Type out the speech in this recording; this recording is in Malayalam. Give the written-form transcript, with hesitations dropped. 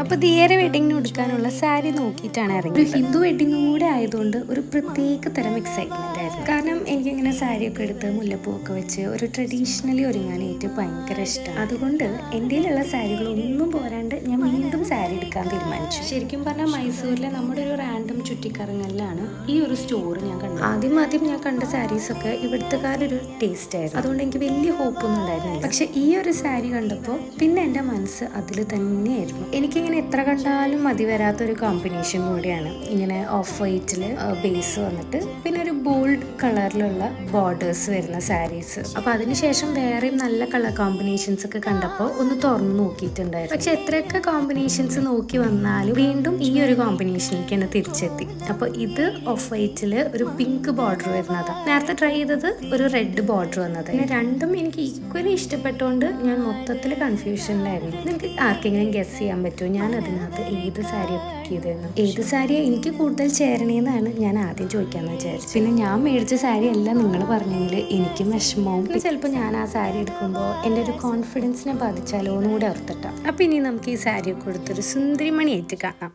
അപ്പോൾ ദിയയുടെ വെഡിങ്ങിന് ഉടുക്കാനുള്ള സാരി നോക്കിയിട്ടാണ് ഇറങ്ങിയത്. ഒരു ഹിന്ദു വെഡിങ്ങും കൂടെ ആയതുകൊണ്ട് ഒരു പ്രത്യേക തരം എക്സൈറ്റ്മെന്റ് ആയിരുന്നു. കാരണം എനിക്കിങ്ങനെ സാരിയൊക്കെ എടുത്ത് മുല്ലപ്പൂവൊക്കെ വെച്ച് ഒരു ട്രഡീഷണലി ഒരുങ്ങാനായിട്ട് ഭയങ്കര ഇഷ്ടമാണ്. അതുകൊണ്ട് എൻ്റെ കയ്യിലുള്ള സാരികളൊന്നും പോരാണ്ട് ഞാൻ വീണ്ടും സാരി എടുക്കാൻ തീരുമാനിച്ചു. ശരിക്കും പറഞ്ഞാൽ മൈസൂരിലെ നമ്മുടെ ഒരു റാൻഡം ചുറ്റിക്കറങ്ങലിലാണ് ഈ ഒരു സ്റ്റോർ ഞാൻ കണ്ടത്. ആദ്യം ഞാൻ കണ്ട സാരീസൊക്കെ ഇവിടുത്തെക്കാരൊരു ടേസ്റ്റ് ആയിരുന്നു. അതുകൊണ്ട് എനിക്ക് വലിയ ഹോപ്പൊന്നും ഉണ്ടായിരുന്നില്ല. പക്ഷെ ഈ ഒരു സാരി കണ്ടപ്പോൾ പിന്നെ എൻ്റെ മനസ്സ് അതിൽ തന്നെയായിരുന്നു. എനിക്കിങ്ങനെ എത്ര കണ്ടാലും മതി വരാത്തൊരു കോമ്പിനേഷൻ കൂടിയാണ്. ഇങ്ങനെ ഓഫ് വൈറ്റിൽ ബേസ് വന്നിട്ട് പിന്നെ ഒരു ബോൾഡ് കളറിലുള്ള ബോർഡേഴ്സ് വരുന്ന സാരീസ്. അപ്പോൾ അതിനുശേഷം വേറെയും നല്ല കളർ കോമ്പിനേഷൻസ് ഒക്കെ കണ്ടപ്പോൾ ഒന്ന് തുറന്നു നോക്കിയിട്ടുണ്ടായിരുന്നു. പക്ഷെ എത്രയൊക്കെ കോമ്പിനേഷൻസ് നോക്കി വന്നാലും വീണ്ടും ഈ ഒരു കോമ്പിനേഷനിലേക്ക് തന്നെ തിരിച്ചെത്തി. അപ്പോൾ ഇത് ഓഫ് വൈറ്റിൽ ഒരു പിങ്ക് ബോർഡർ വരുന്നതാണ്. നേരത്തെ ട്രൈ ചെയ്തത് ഒരു റെഡ് ബോർഡർ വന്നത്. പിന്നെ രണ്ടും എനിക്ക് ഈക്വലി ഇഷ്ടപ്പെട്ടുകൊണ്ട് ഞാൻ മൊത്തത്തിൽ കൺഫ്യൂഷനിലായിരുന്നു. നിങ്ങൾക്ക് ആർക്കെങ്കിലും ഗസ് ചെയ്യാൻ പറ്റുമോ ഞാൻ അതിനകത്ത് ഏത് സാരി പിക്ക് ചെയ്തിരുന്നു? ഏത് സാരിയെ എനിക്ക് കൂടുതൽ ചേരണേന്നാണ് ഞാൻ ആദ്യം ചോദിക്കാമെന്ന് വിചാരിച്ചു. പിന്നെ ഞാൻ മേടിച്ച സാരി എല്ലാം നിങ്ങൾ പറഞ്ഞെങ്കിൽ എനിക്കും വിഷമവും. ചിലപ്പോൾ ഞാൻ ആ സാരി എടുക്കുമ്പോൾ എൻ്റെ ഒരു കോൺഫിഡൻസിനെ ബാധിച്ചാലോ എന്നുകൂടെ ഓർത്തിട്ടാണ്. അപ്പം ഇനി നമുക്ക് ഈ സാരിയൊക്കെ കൊടുത്തൊരു സുന്ദരിമണിയായിട്ട് കാണാം.